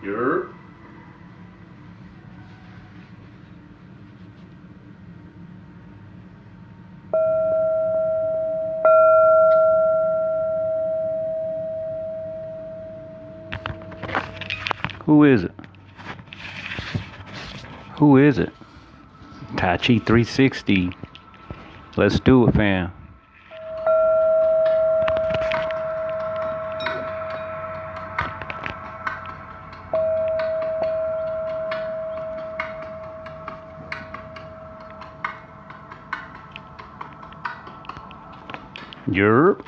You're. Who is it? Who is it? Tai Chi 360. Let's do it, fam. Yerp.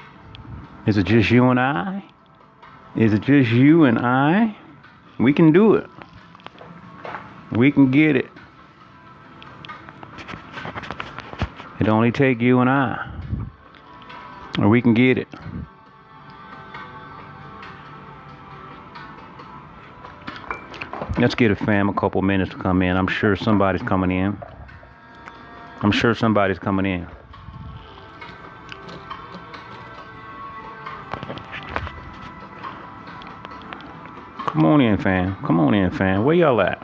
Is it just you and I? Is it just you and I? We can do it. We can get it. It only take you and I. Or we can get it. Let's get a fam a couple minutes to come in. I'm sure somebody's coming in. I'm sure somebody's coming in. Come on in, fam. Come on in, fam. Where y'all at?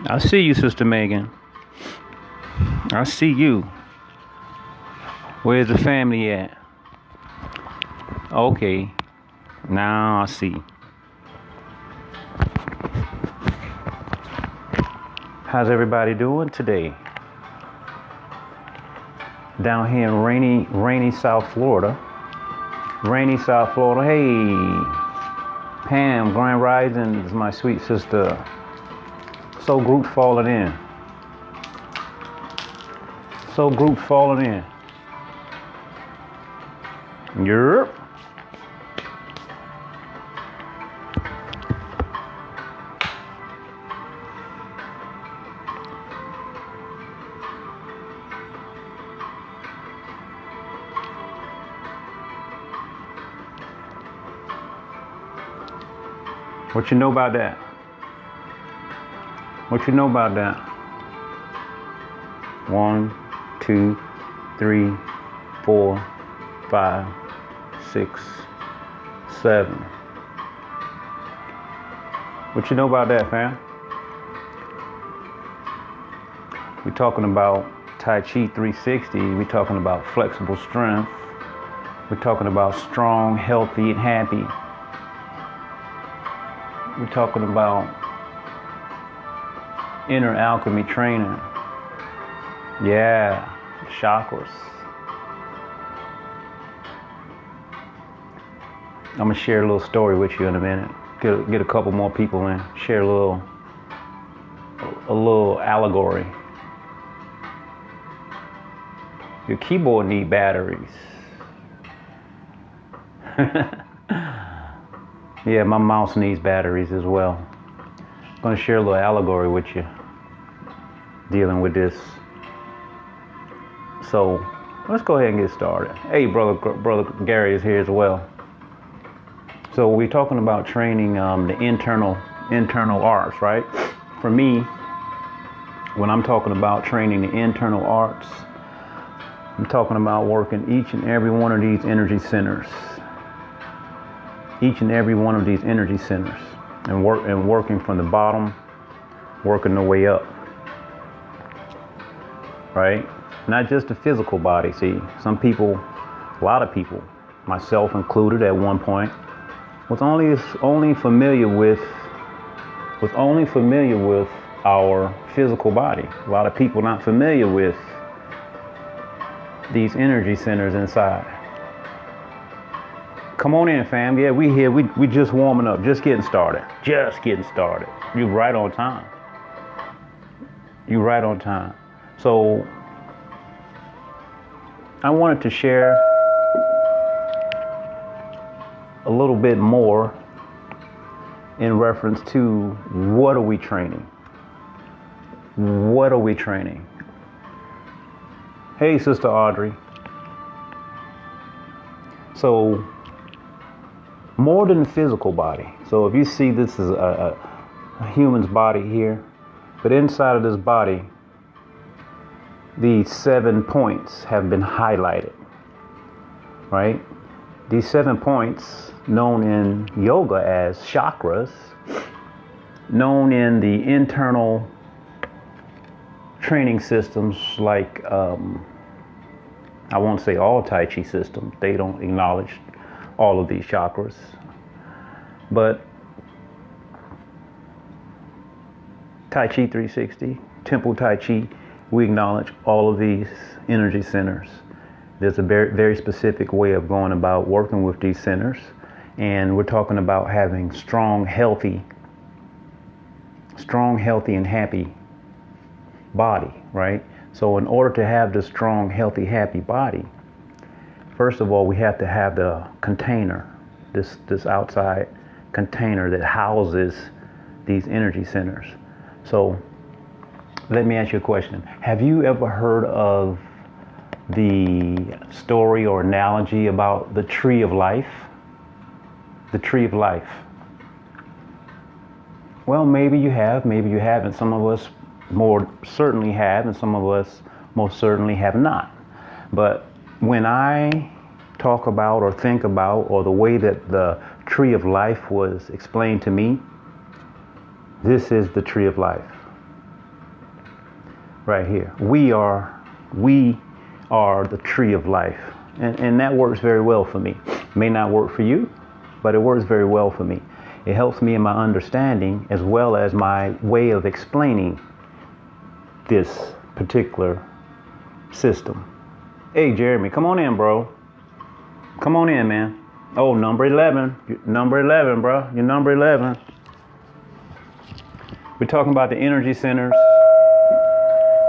I see you, Sister Megan. I see you. Where's the family at? Okay. Now I see. How's everybody doing today? Down here in rainy South Florida. Rainy South Florida. Hey, Pam, Grand Rising is my sweet sister. So group falling in. So group falling in. Yerp. What you know about that? What you know about that? 1, 2, 3, 4, 5, 6, 7. What you know about that, fam? We're talking about Tai Chi 360. We're talking about flexible strength. We're talking about strong, healthy, and happy. We're talking about inner alchemy training. Yeah, chakras. I'm gonna share a little story with you in a minute. Get a couple more people in. Share a little allegory. Your keyboard need batteries. Yeah, my mouse needs batteries as well. I'm going to share a little allegory with you dealing with this. So let's go ahead and get started. Hey, brother Gary is here as well. So we're talking about training the internal arts, right? For me, when I'm talking about training the internal arts, I'm talking about working each and every one of these energy centers. Each and every one of these energy centers, and working from the bottom, working the way up, right? Not just the physical body. See, some people, a lot of people, myself included at one point, was only familiar with our physical body. A lot of people not familiar with these energy centers inside. Come on in, fam. Yeah, we here. We just warming up. Just getting started. Just getting started. You're right on time. You're right on time. So I wanted to share a little bit more in reference to what are we training? What are we training? Hey, Sister Audrey. So more than the physical body. So if you see this is a human's body here, but inside of this body, these 7 points have been highlighted. right? These 7 points, known in yoga as chakras, known in the internal training systems like, I won't say all Tai Chi systems, they don't acknowledge all of these chakras, but Tai Chi 360, Temple Tai Chi, we acknowledge all of these energy centers. There's a very, very specific way of going about working with these centers, and we're talking about having strong, healthy and happy body, right? So in order to have the strong, healthy, happy body, first of all, we have to have the container, this outside container that houses these energy centers. So let me ask you a question. Have you ever heard of the story or analogy about the tree of life? The tree of life. Well, maybe you have, maybe you haven't. Some of us more certainly have, and some of us most certainly have not. But when I talk about or think about, or the way that the tree of life was explained to me, this is the tree of life. Right here. We are the tree of life. And that works very well for me. May not work for you, but it works very well for me. It helps me in my understanding as well as my way of explaining this particular system. Hey, Jeremy, come on in, bro. Come on in, man. Oh, number 11. Number 11, bro. You're number 11. We're talking about the energy centers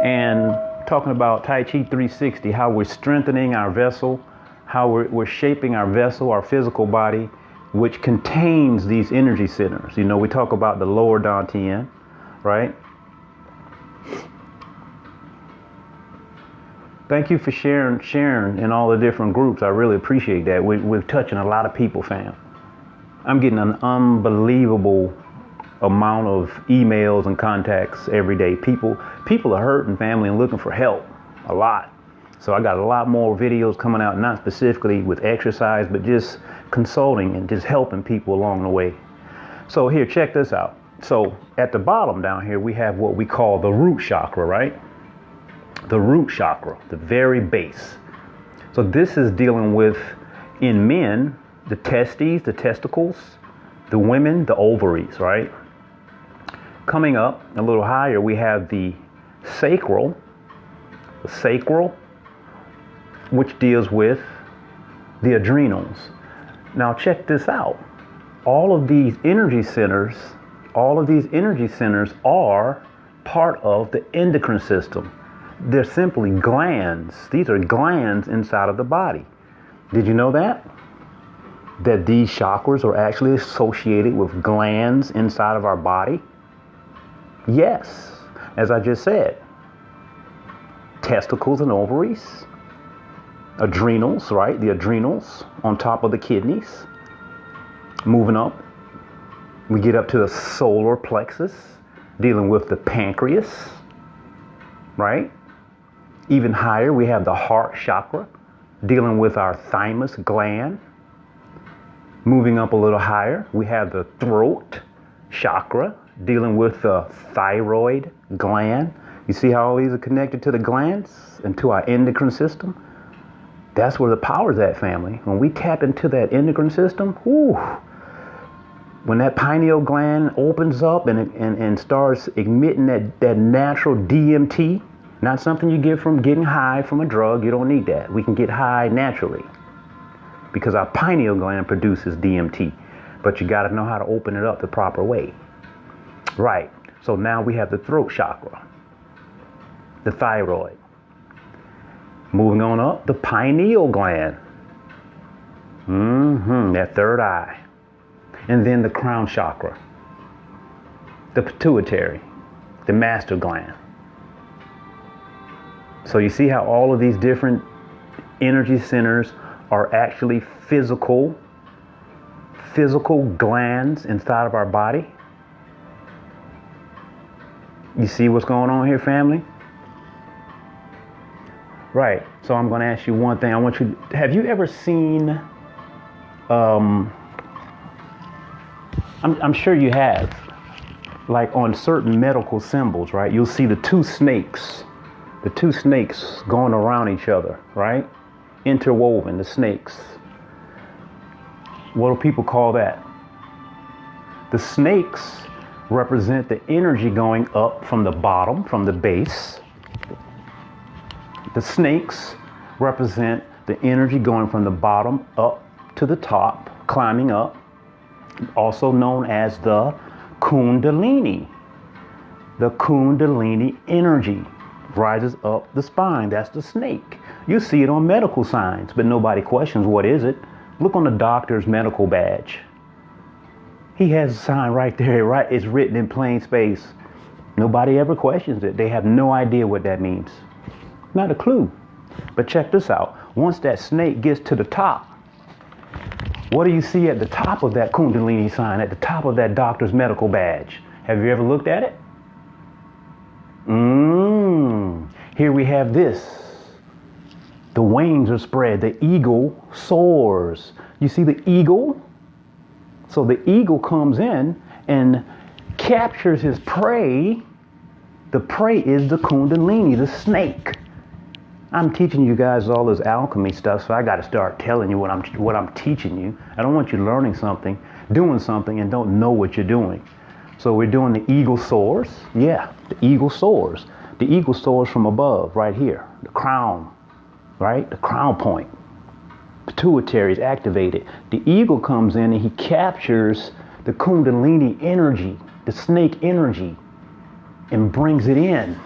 and talking about Tai Chi 360, how we're strengthening our vessel, how we're shaping our vessel, our physical body, which contains these energy centers. You know, we talk about the lower Dantian, right? Thank you for sharing in all the different groups. I really appreciate that. We're touching a lot of people, fam. I'm getting an unbelievable amount of emails and contacts every day. People are hurting, family, and looking for help a lot. So I got a lot more videos coming out, not specifically with exercise, but just consulting and just helping people along the way. So here, check this out. So at the bottom down here, we have what we call the root chakra, right? The root chakra, the very base. So this is dealing with, in men, the testes, the testicles, the women, the ovaries, right? Coming up a little higher, we have the sacral, which deals with the adrenals. Now check this out. All of these energy centers are part of the endocrine system. They're simply glands. These are glands inside of the body. Did you know that? That these chakras are actually associated with glands inside of our body? Yes, as I just said. Testicles and ovaries. Adrenals, right? The adrenals on top of the kidneys. Moving up, we get up to the solar plexus, dealing with the pancreas, right? Even higher, we have the heart chakra, dealing with our thymus gland. Moving up a little higher, we have the throat chakra, dealing with the thyroid gland. You see how all these are connected to the glands and to our endocrine system? That's where the power's at, family. When we tap into that endocrine system, whoo, when that pineal gland opens up and starts emitting that natural DMT, not something you get from getting high from a drug. You don't need that. We can get high naturally because our pineal gland produces DMT, but you got to know how to open it up the proper way. Right. So now we have the throat chakra, the thyroid. Moving on up, the pineal gland. That third eye. And then the crown chakra, the pituitary, the master gland. So you see how all of these different energy centers are actually physical glands inside of our body? You see what's going on here, family? Right. So I'm going to ask you one thing. Have you ever seen, I'm sure you have, like on certain medical symbols, right? You'll see the two snakes going around each other, right? Interwoven, the snakes. What do people call that? The snakes represent the energy going up from the bottom, from the base. The snakes represent the energy going from the bottom up to the top, climbing up, also known as the Kundalini. The Kundalini energy rises up the spine. That's the snake. You see it on medical signs, but nobody questions what is it. Look on the doctor's medical badge. He has a sign right there, right? It's written in plain space. Nobody ever questions it. They have no idea what that means. Not a clue. But check this out. Once that snake gets to the top, what do you see at the top of that Kundalini sign, at the top of that doctor's medical badge? Have you ever looked at it? Here we have this. The wings are spread. The eagle soars. You see the eagle? So the eagle comes in and captures his prey. The prey is the Kundalini, the snake. I'm teaching you guys all this alchemy stuff, so I got to start telling you what I'm teaching you. I don't want you learning something, doing something, and don't know what you're doing. So we're doing the eagle soars. Yeah, the eagle soars. The eagle soars from above, right here, the crown, right? The crown point. Pituitary is activated. The eagle comes in and he captures the Kundalini energy, the snake energy, and brings it in.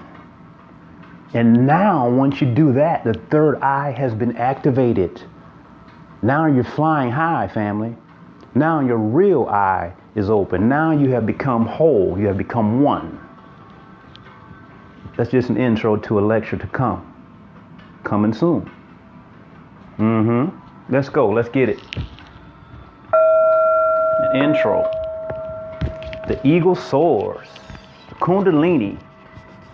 And now, once you do that, the third eye has been activated. Now you're flying high, family. Now your real eye is open. Now you have become whole. You have become one. That's just an intro to a lecture to come. Coming soon. Let's go. Let's get it. The intro. The eagle soars. The Kundalini.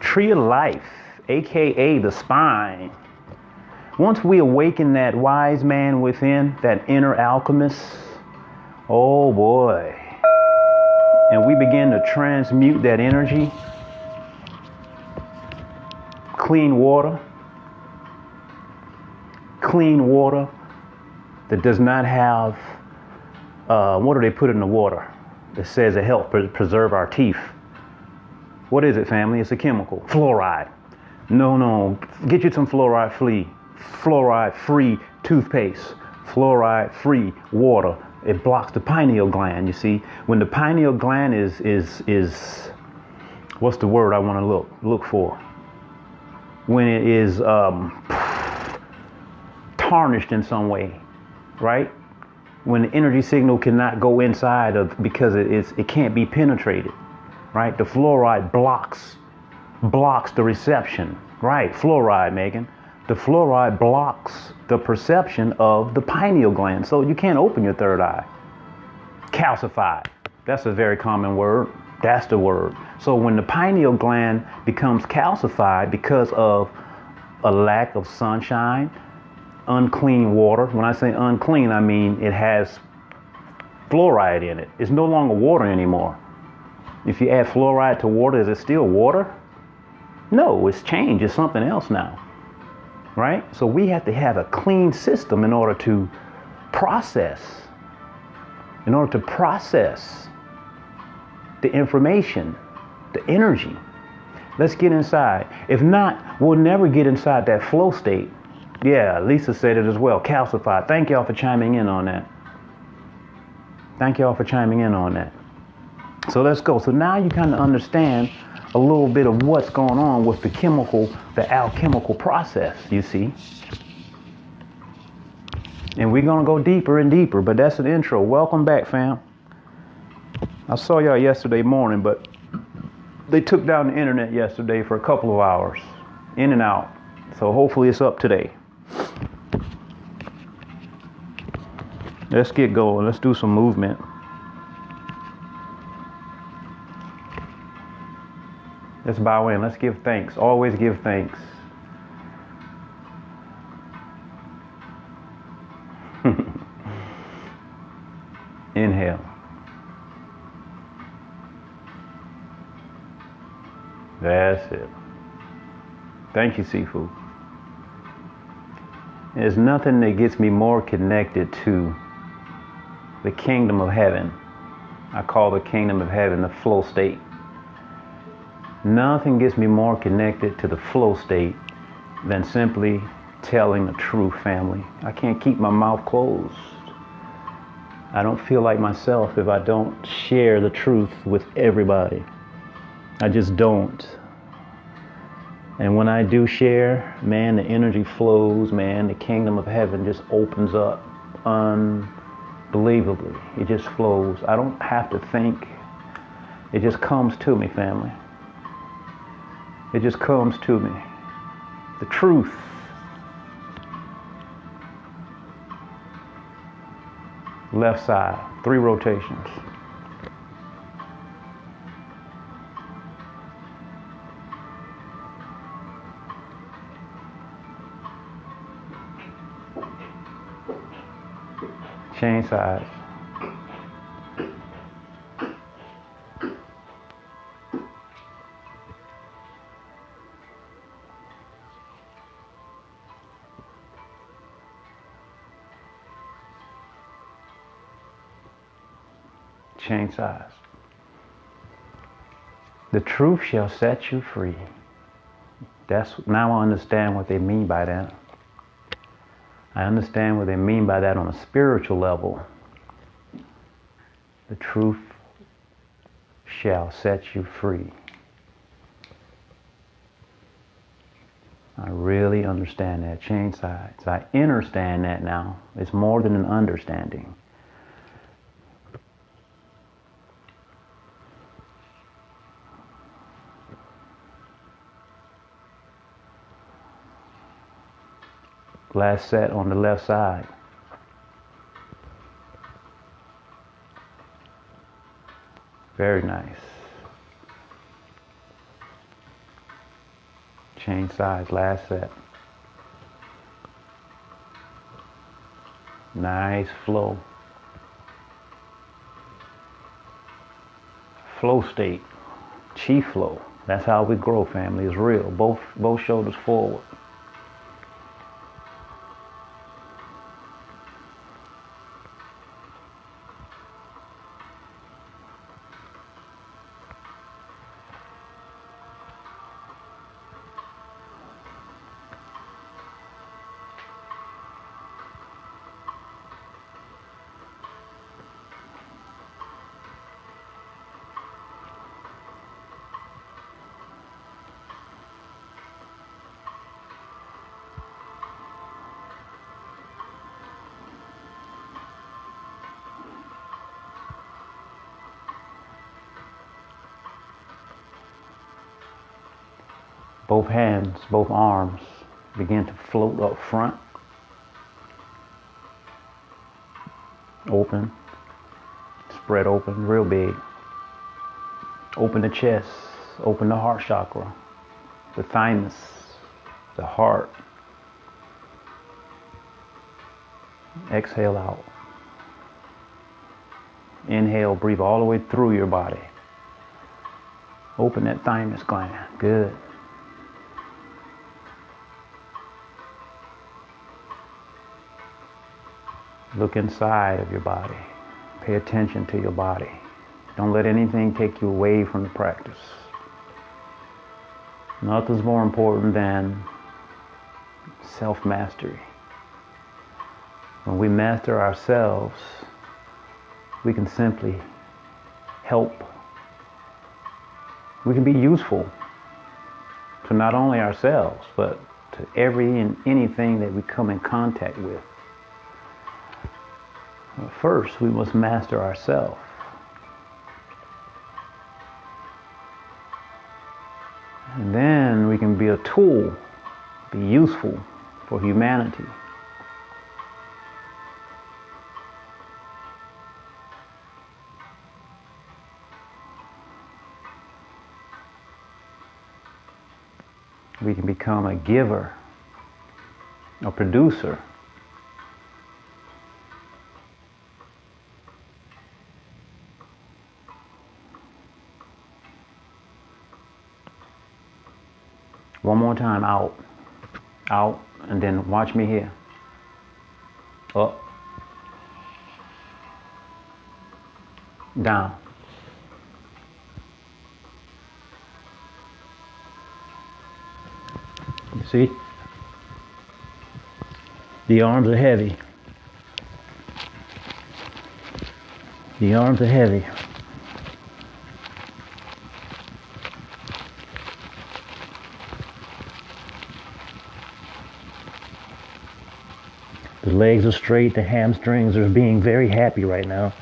Tree of life. AKA the spine. Once we awaken that wise man within, that inner alchemist, oh boy, and we begin to transmute that energy, clean water that does not have, what do they put in the water that says it helps preserve our teeth? What is it, family? It's a chemical, fluoride. No, get you some fluoride-free toothpaste, fluoride-free water. It blocks the pineal gland, you see. When the pineal gland is what's the word I want to look for? When it is tarnished in some way, right? When the energy signal cannot go inside of, because it can't be penetrated, right? The fluoride blocks the reception, right? Fluoride, Megan. The fluoride blocks the perception of the pineal gland, so you can't open your third eye. Calcified. That's a very common word. That's the word. So when the pineal gland becomes calcified because of a lack of sunshine, unclean water. When I say unclean, I mean it has fluoride in it. It's no longer water anymore. If you add fluoride to water, is it still water? No, it's changed. It's something else now, right? So we have to have a clean system in order to process the information, the energy. Let's get inside. If not, we'll never get inside that flow state. Yeah, Lisa said it as well, calcified. Thank y'all for chiming in on that. So let's go. So now you kind of understand a little bit of what's going on with the alchemical process, you see. And we're going to go deeper and deeper, but that's an intro. Welcome back, fam. I saw y'all yesterday morning, but they took down the internet yesterday for a couple of hours, in and out. So hopefully it's up today. Let's get going. Let's do some movement. Let's bow in. Let's give thanks. Always give thanks. Inhale. That's it. Thank you, Seafood. There's nothing that gets me more connected to the kingdom of heaven. I call the kingdom of heaven the flow state. Nothing gets me more connected to the flow state than simply telling the truth, family. I can't keep my mouth closed. I don't feel like myself if I don't share the truth with everybody. I just don't. And when I do share, man, the energy flows, man. The kingdom of heaven just opens up unbelievably. It just flows. I don't have to think. It just comes to me, family. It just comes to me. The truth. Left side, 3 rotations. Change sides. Change size. The truth shall set you free. Now I understand what they mean by that. I understand what they mean by that on a spiritual level. The truth shall set you free. I really understand that. Change sides. I understand that now. It's more than an understanding. Last set on the left side. Very nice. Change sides, last set. Nice flow. Flow state. Chi flow. That's how we grow, family. It's real. Both shoulders forward. Both hands, both arms begin to float up front. Open. Spread open, real big. Open the chest. Open the heart chakra. The thymus. The heart. Exhale out. Inhale, breathe all the way through your body. Open that thymus gland. Good. Look inside of your body. Pay attention to your body. Don't let anything take you away from the practice. Nothing's more important than self-mastery. When we master ourselves, we can simply help. We can be useful to not only ourselves, but to every and anything that we come in contact with. First, we must master ourselves. And then we can be a tool, be useful for humanity. We can become a giver, a producer. One more time, out, out, and then watch me here. Up, down. You see? The arms are heavy. The arms are heavy. The legs are straight. The hamstrings are being very happy right now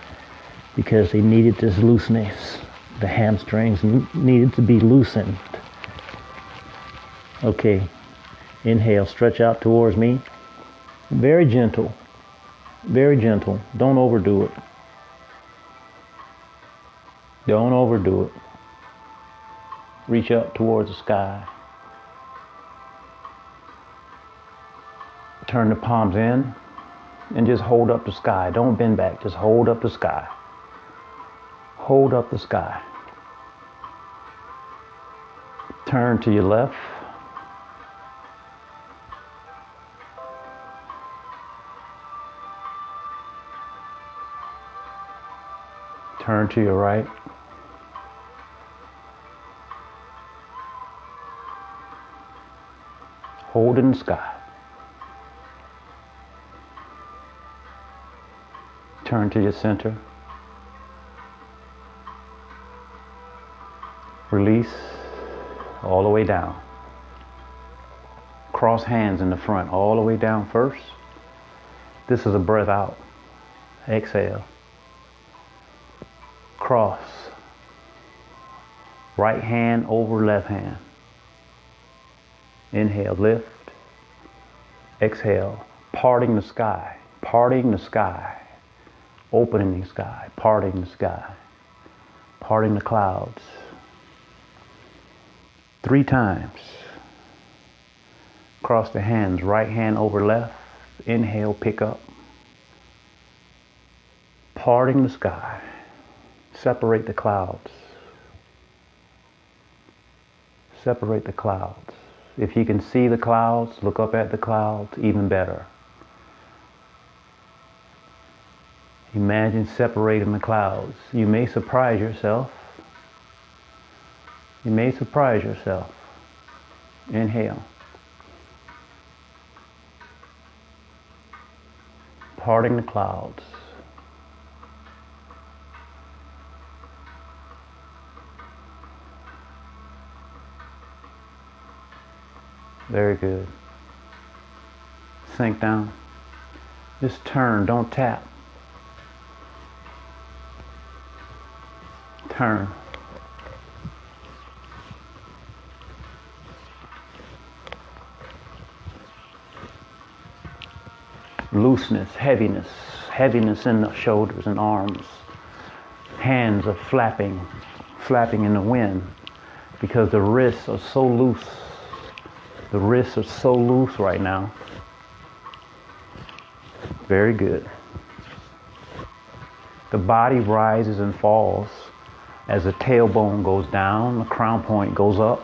because they needed this looseness. The hamstrings needed to be loosened. Okay, inhale, stretch out towards me. Very gentle, very gentle. Don't overdo it. Don't overdo it. Reach up towards the sky. Turn the palms in and just hold up the sky. Don't bend back, just hold up the sky. Hold up the sky. Turn to your left. Turn to your right. Hold in the sky. Turn to your center. Release all the way down. Cross hands in the front all the way down first. This is a breath out. Exhale. Cross. Right hand over left hand. Inhale, lift. Exhale, parting the sky, parting the sky, opening the sky, parting the sky, parting the clouds. 3 times. Cross the hands, right hand over left. Inhale, pick up. Parting the sky. Separate the clouds. Separate the clouds. If you can see the clouds, look up at the clouds, even better. Imagine separating the clouds. You may surprise yourself. You may surprise yourself. Inhale. Parting the clouds. Very good. Sink down. Just turn, don't tap. Turn. Looseness, heaviness, heaviness in the shoulders and arms. Hands are flapping in the wind because the wrists are so loose. The wrists are so loose right now. Very good. The body rises and falls as the tailbone goes down, the crown point goes up.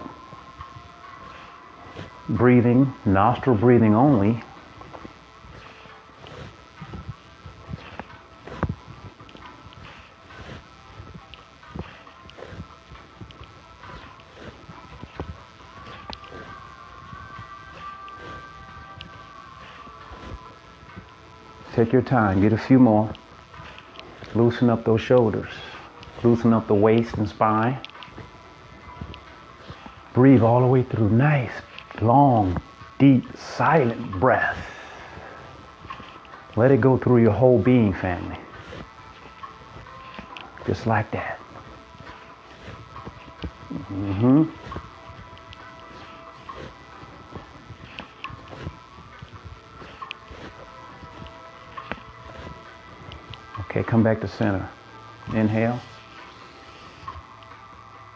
Breathing, nostril breathing only. Take your time, get a few more. Loosen up those shoulders. Loosen up the waist and spine. Breathe all the way through. Nice, long, deep, silent breath. Let it go through your whole being, family. Just like that. Okay, come back to center. Inhale.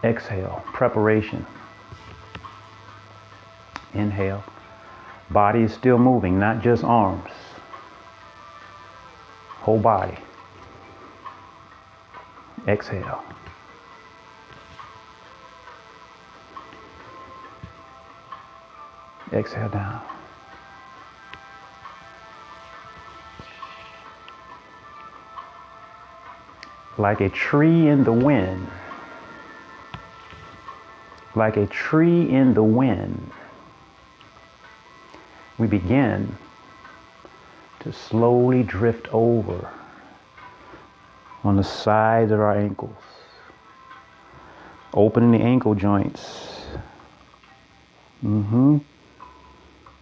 Exhale. Preparation. Inhale. Body is still moving, not just arms. Whole body. Exhale. Exhale down. Like a tree in the wind. Like a tree in the wind. We begin to slowly drift over on the sides of our ankles, opening the ankle joints.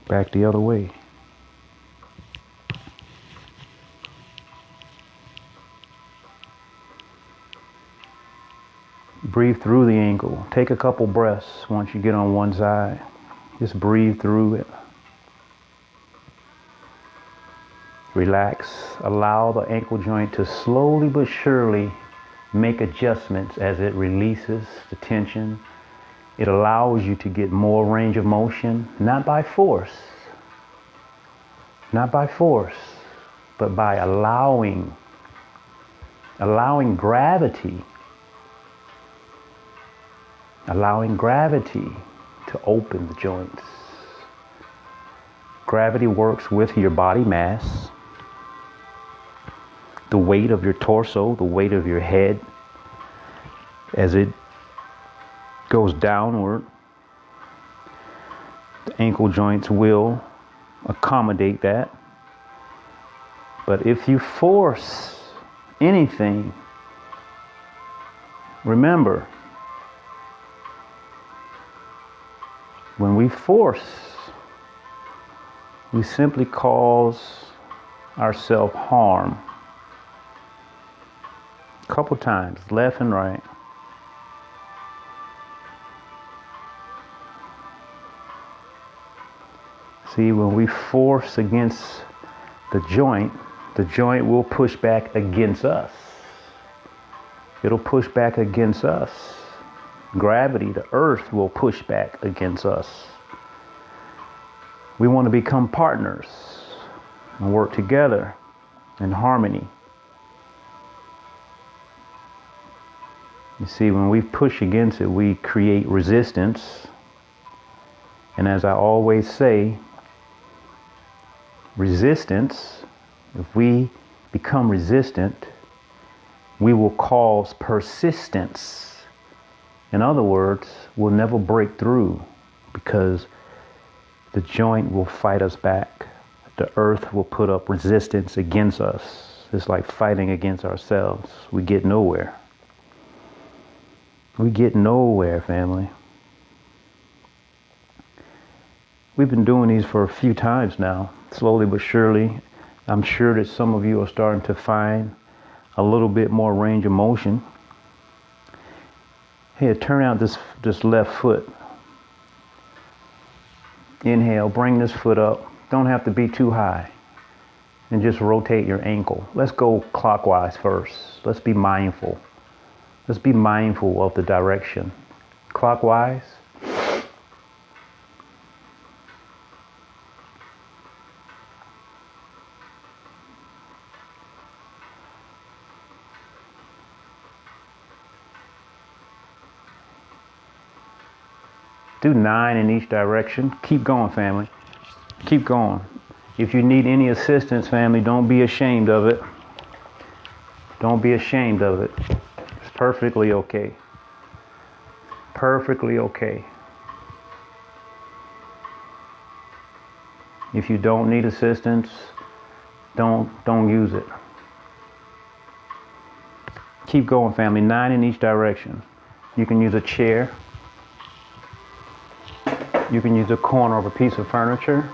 Back the other way. Breathe through the ankle. Take a couple breaths once you get on one side. Just breathe through it. Relax. Allow the ankle joint to slowly but surely make adjustments as it releases the tension. It allows you to get more range of motion, not by force. Not by force, but by allowing gravity. Allowing gravity to open the joints. Gravity works with your body mass, the weight of your torso, the weight of your head. As it goes downward, the ankle joints will accommodate that. But if you force anything, remember, when we force, we simply cause ourselves harm. A couple times, left and right. See, when we force against the joint will push back against us. It'll push back against us. Gravity, the earth, will push back against us. We want to become partners and work together in harmony. You see, when we push against it, we create resistance. And as I always say, resistance, if we become resistant, we will cause persistence. In other words, we'll never break through because the joint will fight us back. The earth will put up resistance against us. It's like fighting against ourselves. We get nowhere. We get nowhere, family. We've been doing these for a few times now, slowly but surely. I'm sure that some of you are starting to find a little bit more range of motion. Here, turn out this left foot. Inhale, bring this foot up. Don't have to be too high. And just rotate your ankle. Let's go clockwise first. Let's be mindful. Let's be mindful of the direction. Clockwise. Do 9 in each direction. Keep going, family. Keep going. If you need any assistance, family, don't be ashamed of it. Don't be ashamed of it. It's perfectly okay. Perfectly okay. If you don't need assistance, don't use it. Keep going, family. 9 in each direction. You can use a chair. You can use a corner of a piece of furniture.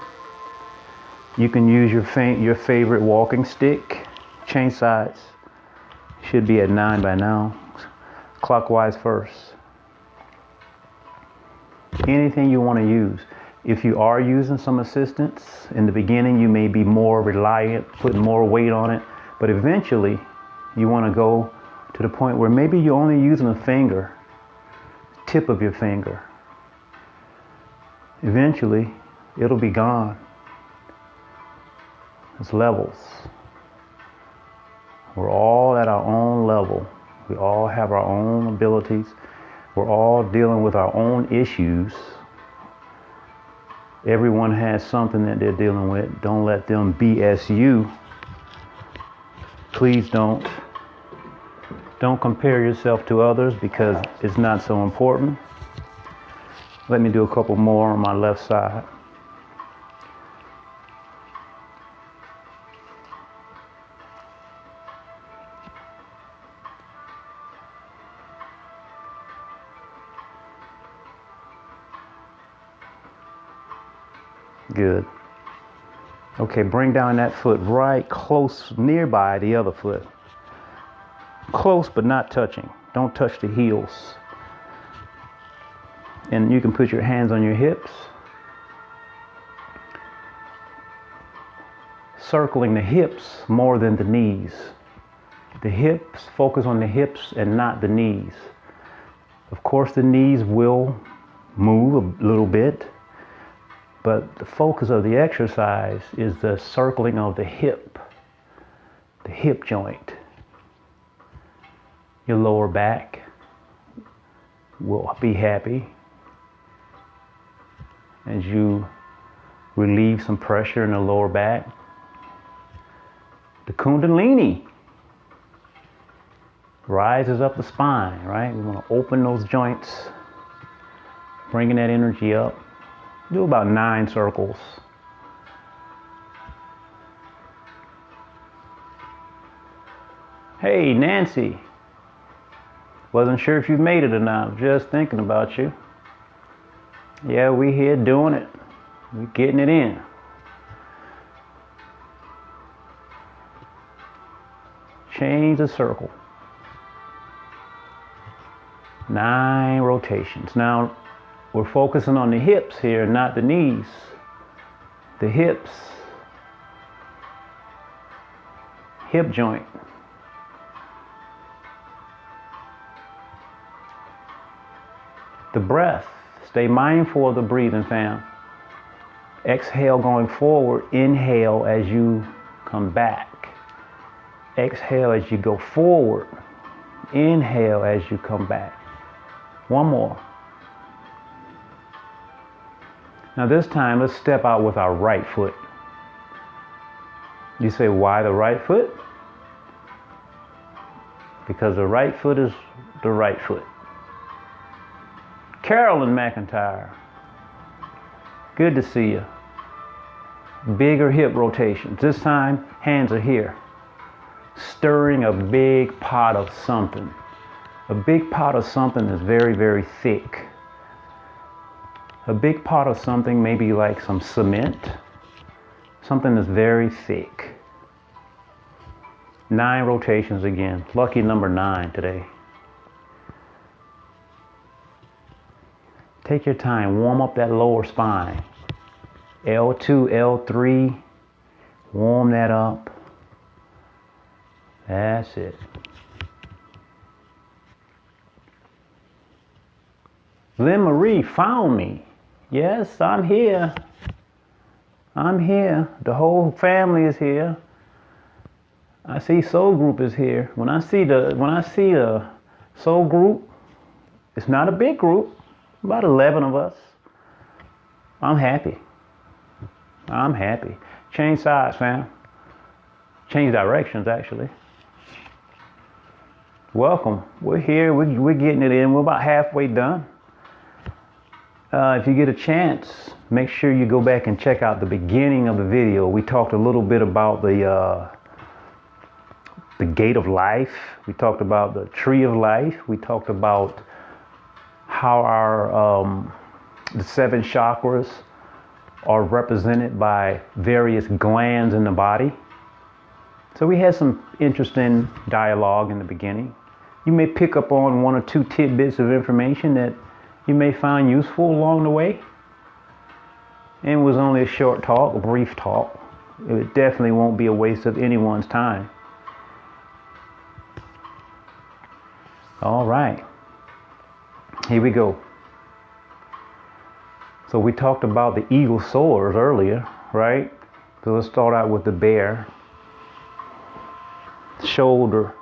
You can use your favorite walking stick. Change sides. Should be at 9 by now. Clockwise first. Anything you want to use. If you are using some assistance, in the beginning you may be more reliant, putting more weight on it, but eventually you want to go to the point where maybe you're only using a finger, tip of your finger. Eventually, it'll be gone. It's levels. We're all at our own level. We all have our own abilities. We're all dealing with our own issues. Everyone has something that they're dealing with. Don't let them BS you. Please don't compare yourself to others because it's not so important. Let me do a couple more on my left side. Good. Okay, bring down that foot right close nearby the other foot. Close but not touching. Don't touch the heels. And you can put your hands on your hips. Circling the hips more than the knees. The hips, focus on the hips and not the knees. Of course, the knees will move a little bit, but the focus of the exercise is the circling of the hip joint. Your lower back will be happy as you relieve some pressure in the lower back. The Kundalini rises up the spine, right? We want to open those joints, bringing that energy up. Do about 9 circles. Hey, Nancy. Wasn't sure if you made it or not. Just thinking about you. Yeah, we here doing it. We're getting it in. Change the circle. 9 rotations. Now, we're focusing on the hips here, not the knees. The hips. Hip joint. The breath. Stay mindful of the breathing, fam. Exhale going forward. Inhale as you come back. Exhale as you go forward. Inhale as you come back. One more. Now this time, let's step out with our right foot. You say, why the right foot? Because the right foot is the right foot. Carolyn McIntyre, good to see you. Bigger hip rotations. This time, hands are here. Stirring a big pot of something. A big pot of something is very, very thick. A big pot of something may be like some cement. Something that's very thick. 9 rotations again. Lucky number 9 today. Take your time. Warm up that lower spine. L2, L3. Warm that up. That's it. Lynn Marie found me. Yes, I'm here. I'm here. The whole family is here. I see Soul Group is here. When I see a Soul Group, it's not a big group. About 11 of us. I'm happy. I'm happy. Change sides, fam. Change directions, actually. Welcome. We're here. We're getting it in. We're about halfway done. If you get a chance, make sure you go back and check out the beginning of the video. We talked a little bit about the gate of life. We talked about the tree of life. We talked about how our the 7 chakras are represented by various glands in the body. So we had some interesting dialogue in the beginning. You may pick up on 1 or 2 tidbits of information that you may find useful along the way. And it was only a short talk, a brief talk. It definitely won't be a waste of anyone's time. All right. Here we go. So we talked about the eagle soars earlier, right? So let's start out with the bear. Shoulder.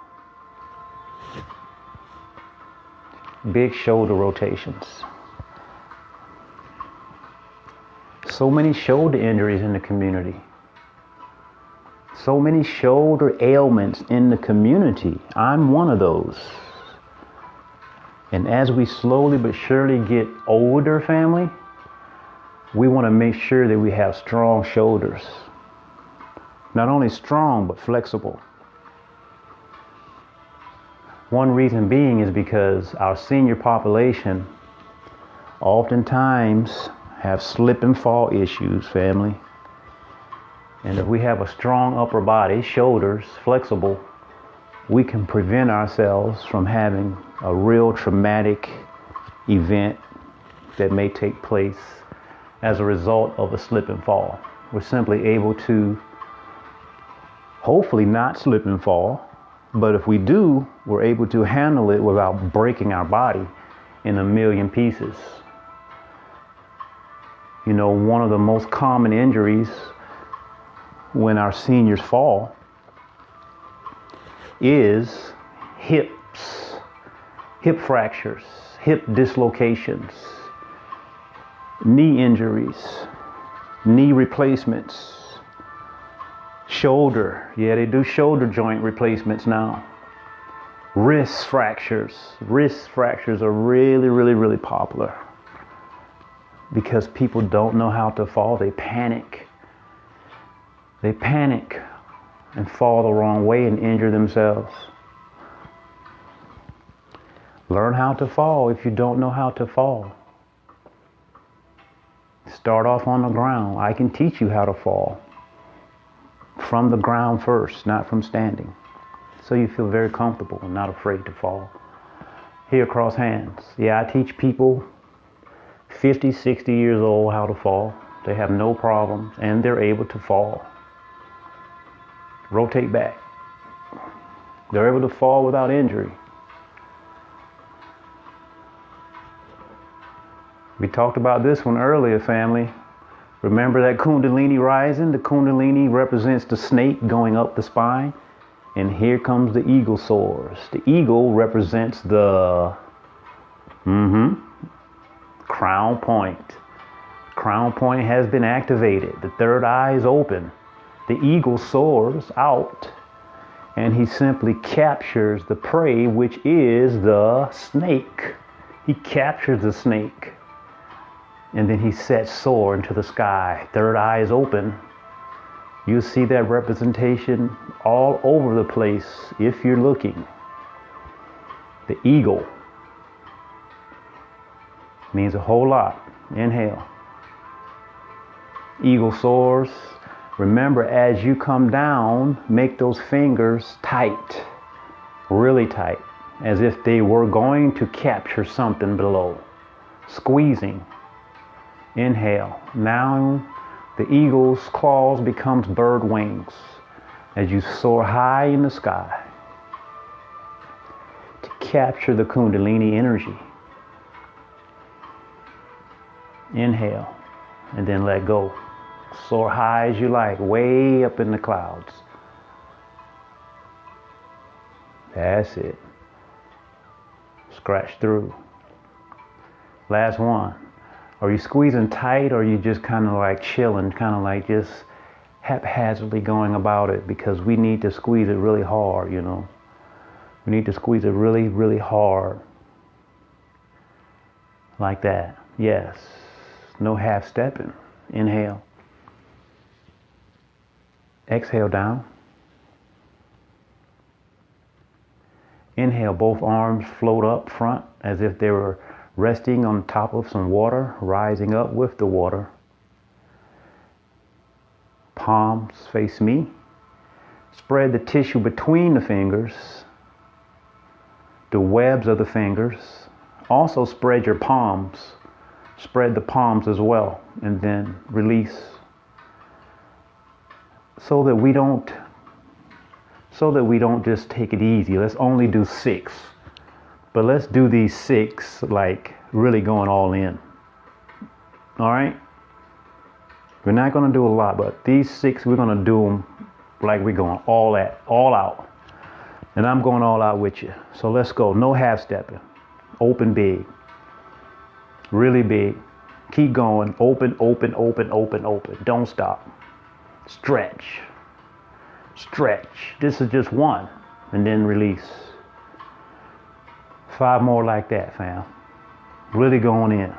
Big shoulder rotations. so many shoulder injuries in the community. So many shoulder ailments in the community. I'm one of those. And as we slowly but surely get older, family, we want to make sure that we have strong shoulders. Not only strong, but flexible. One reason being is because our senior population oftentimes have slip and fall issues, family. And if we have a strong upper body, shoulders, flexible, we can prevent ourselves from having a real traumatic event that may take place as a result of a slip and fall. We're simply able to hopefully not slip and fall, but if we do, we're able to handle it without breaking our body in a million pieces. You know, one of the most common injuries when our seniors fall is hip fractures, hip dislocations, knee injuries, knee replacements, shoulder. Yeah, they do shoulder joint replacements now. Wrist fractures. Wrist fractures are really popular because people don't know how to fall. They panic. They panic and fall the wrong way and injure themselves. Learn how to fall if you don't know how to fall. Start off on the ground. I can teach you how to fall from the ground first, not from standing. So you feel very comfortable and not afraid to fall. Here, cross hands. Yeah, I teach people 50, 60 years old how to fall. They have no problems and they're able to fall. Rotate back. They're able to fall without injury. We talked about this one earlier, family. Remember that Kundalini rising? The Kundalini represents the snake going up the spine. And here comes the eagle soars. The eagle represents the crown point. Crown point has been activated. The third eye is open. The eagle soars out and he simply captures the prey, which is the snake. He captures the snake and then he sets soar into the sky. Third eye is open. You see that representation all over the place if you're looking. The eagle means a whole lot. Inhale. Eagle soars. Remember, as you come down, make those fingers tight, really tight, as if they were going to capture something below. Squeezing. Inhale. Now the eagle's claws becomes bird wings as you soar high in the sky to capture the Kundalini energy. Inhale and then let go. Soar high as you like, way up in the clouds. That's it. Scratch through. Last one. Are you squeezing tight or are you just kind of like chilling, kind of like just haphazardly going about it? Because we need to squeeze it really hard, you know. We need to squeeze it really hard. Like that. Yes. No half stepping. Inhale. Exhale down. Inhale, both arms float up front as if they were resting on top of some water, rising up with the water. Palms face me. Spread the tissue between the fingers, the webs of the fingers. Also spread your palms. Spread the palms as well, and then release. So that we don't just take it easy. Let's only do 6. But let's do these 6 like really going all in. All right? We're not going to do a lot, but these 6, we're going to do them like we're going all out. And I'm going all out with you. So let's go. No half stepping. Open big. Really big. Keep going. Open, open, open, open, open. Don't stop. Stretch. Stretch. This is just one. And then release. 5 more like that, fam. Really going in.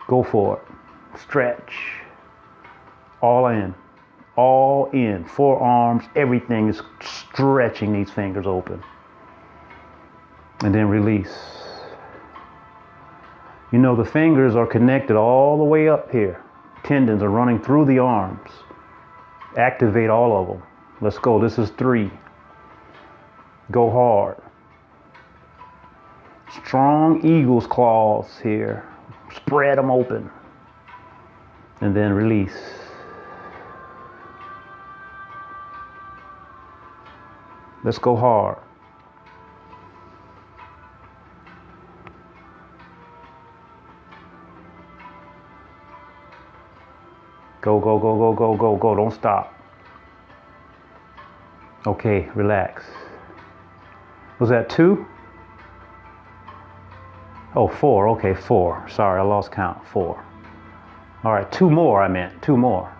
Go for it. Stretch. All in. All in. Forearms. Everything is stretching these fingers open. And then release. You know, the fingers are connected all the way up here. Tendons are running through the arms. Activate all of them. Let's go. This is 3. Go hard. Strong eagle's claws here. Spread them open. And then release. Let's go hard. Go, go, go, go, go, go, go. Don't stop. Okay, relax. Was that 2? Oh, 4. Okay, 4. Sorry, I lost count. 4. All right, 2 more, I meant. 2 more.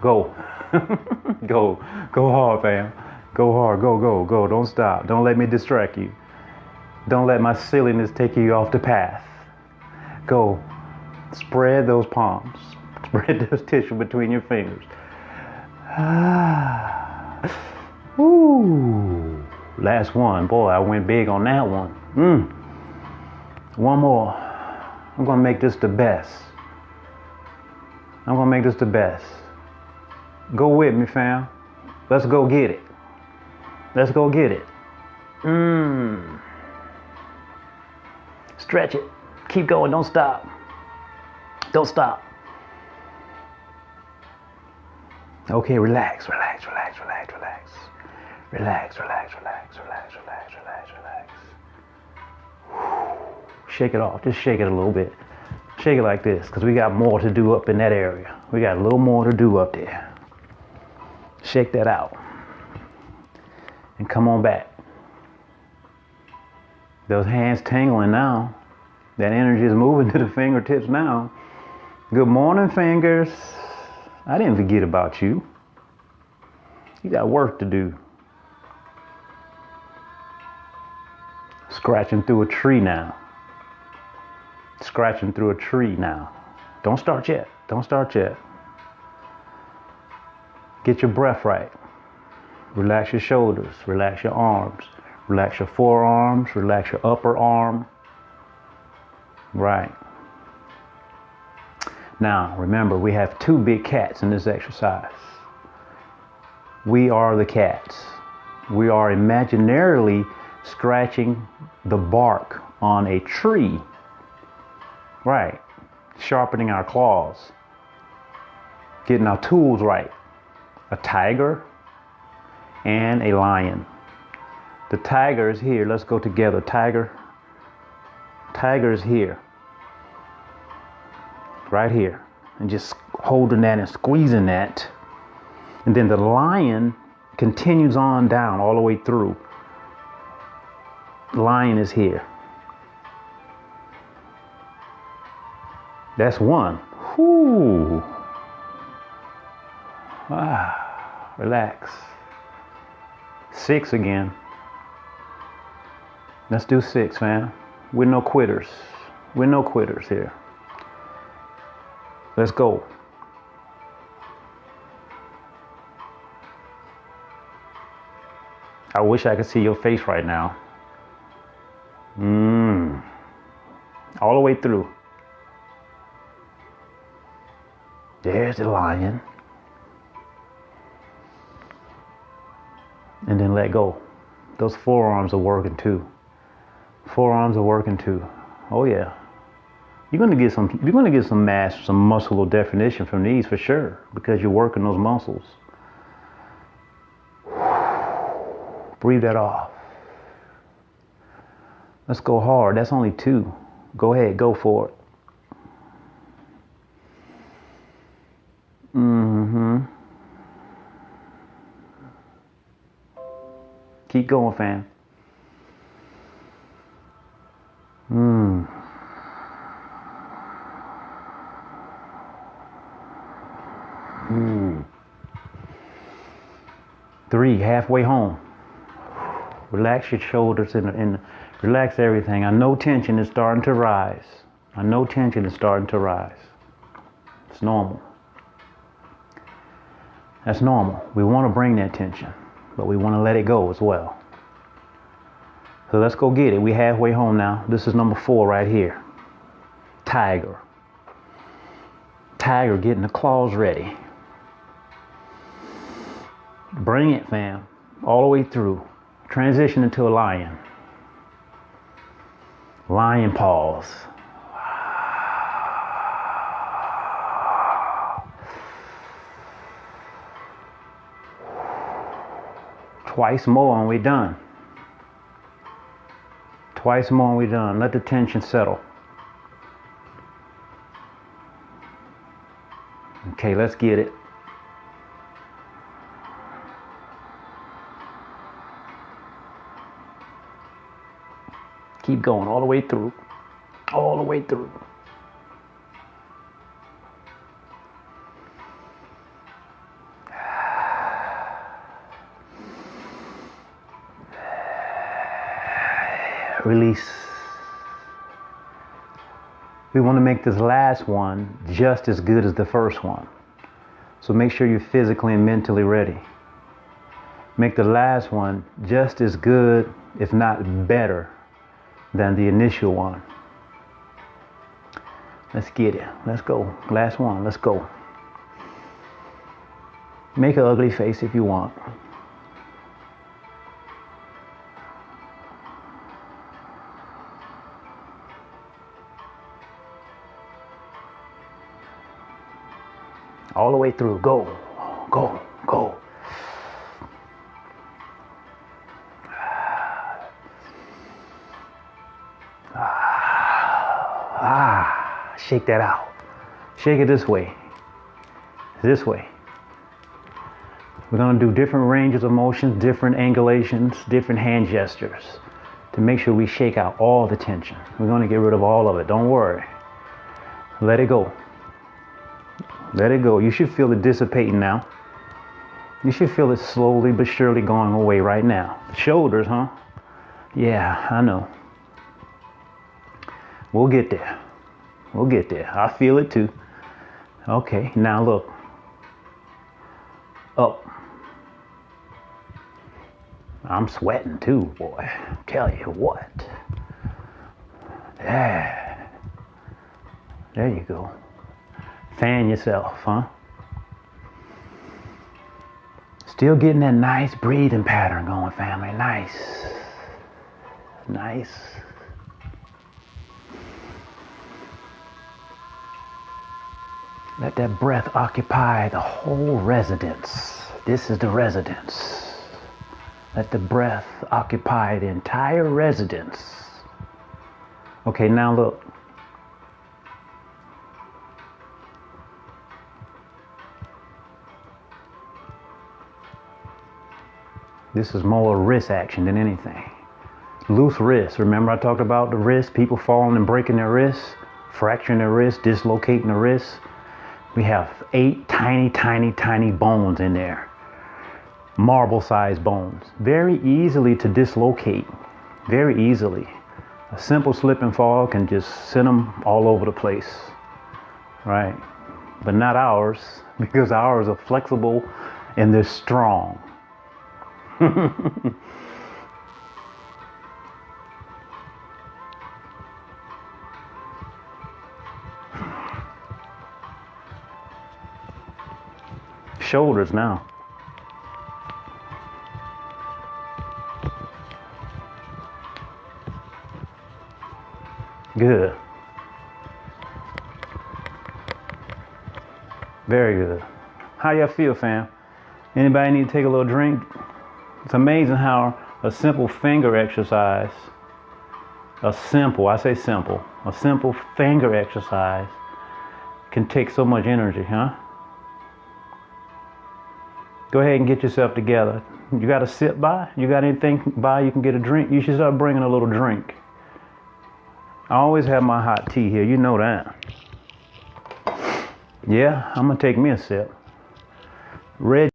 Go. Go. Go hard, fam. Go hard. Go, go, go. Don't stop. Don't let me distract you. Don't let my silliness take you off the path. Go. Spread those palms. Spread those tissue between your fingers. Ooh. Last one. Boy, I went big on that one. One more. I'm going to make this the best. I'm going to make this the best. Go with me, fam. Let's go get it. Let's go get it. Stretch it. Keep going. Don't stop. Don't stop. Okay, relax, relax, relax, relax, relax. Relax, relax, relax, relax, relax, relax, relax. Shake it off. Just shake it a little bit. Shake it like this, because we got more to do up in that area. We got a little more to do up there. Shake that out. And come on back. Those hands tingling now. That energy is moving to the fingertips now. Good morning, fingers. I didn't forget about you. You got work to do. Scratching through a tree now. Scratching through a tree now. Don't start yet. Don't start yet. Get your breath right. Relax your shoulders. Relax your arms. Relax your forearms. Relax your upper arm. Right. Now, remember, we have 2 big cats in this exercise. We are the cats. We are imaginarily scratching the bark on a tree. Right. Sharpening our claws. Getting our tools right. A tiger and a lion. The tiger is here. Let's go together. Tiger. Tiger is here. Right here. And just holding that and squeezing that. And then the lion continues on down all the way through. Lion is here. That's 1. Whoo. Relax. 6 again. Let's do 6, man. We're no quitters. We're no quitters here. Let's go. I wish I could see your face right now. All the way through. There's the lion. And then let go. Those forearms are working too. Forearms are working too. Oh yeah. You're gonna get some mass, some muscular definition from these for sure, because you're working those muscles. Breathe that off. Let's go hard. That's only 2. Go ahead, go for it. Keep going, fam. 3, halfway home. Relax your shoulders and relax everything. I know tension is starting to rise. I know tension is starting to rise. It's normal. That's normal. We want to bring that tension, but we want to let it go as well. So let's go get it. We halfway home now. This is number 4 right here. Tiger. Tiger getting the claws ready. Bring it, fam. All the way through. Transition into a lion. Lion pause. Twice more and we're done. Twice more and we're done. Let the tension settle. Okay, let's get it. Keep going all the way through. All the way through. Release. We want to make this last one just as good as the first one. So make sure you're physically and mentally ready. Make the last one just as good, if not better, than the initial one. Let's get it. Let's go. Last one. Let's go. Make an ugly face if you want. All the way through. Go. Go. Go. Shake that out. Shake it this way. This way. We're going to do different ranges of motions, different angulations, different hand gestures to make sure we shake out all the tension. We're going to get rid of all of it. Don't worry. Let it go. Let it go. You should feel it dissipating now. You should feel it slowly but surely going away right now. Shoulders, huh? Yeah, I know. We'll get there. We'll get there. I feel it too. Okay, now look. Up. I'm sweating too, boy. Tell you what. Yeah. There you go. Fan yourself, huh? Still getting that nice breathing pattern going, family. Nice. Nice. Let that breath occupy the whole residence. This is the residence. Let the breath occupy the entire residence. Okay, now look. This is more wrist action than anything. Loose wrists. Remember I talked about the wrist, people falling and breaking their wrists, fracturing their wrists, dislocating the wrists. We have 8 tiny, tiny, tiny bones in there. Marble-sized bones. Very easily to dislocate. Very easily. A simple slip and fall can just send them all over the place. Right? But not ours, because ours are flexible and they're strong. Shoulders now. Good. Very good. How y'all feel, fam? Anybody need to take a little drink? It's amazing how a simple finger exercise, a simple finger exercise can take so much energy, huh? Go ahead and get yourself together. You got a sip by? You got anything by you can get a drink? You should start bringing a little drink. I always have my hot tea here. You know that. Yeah, I'm going to take me a sip. Red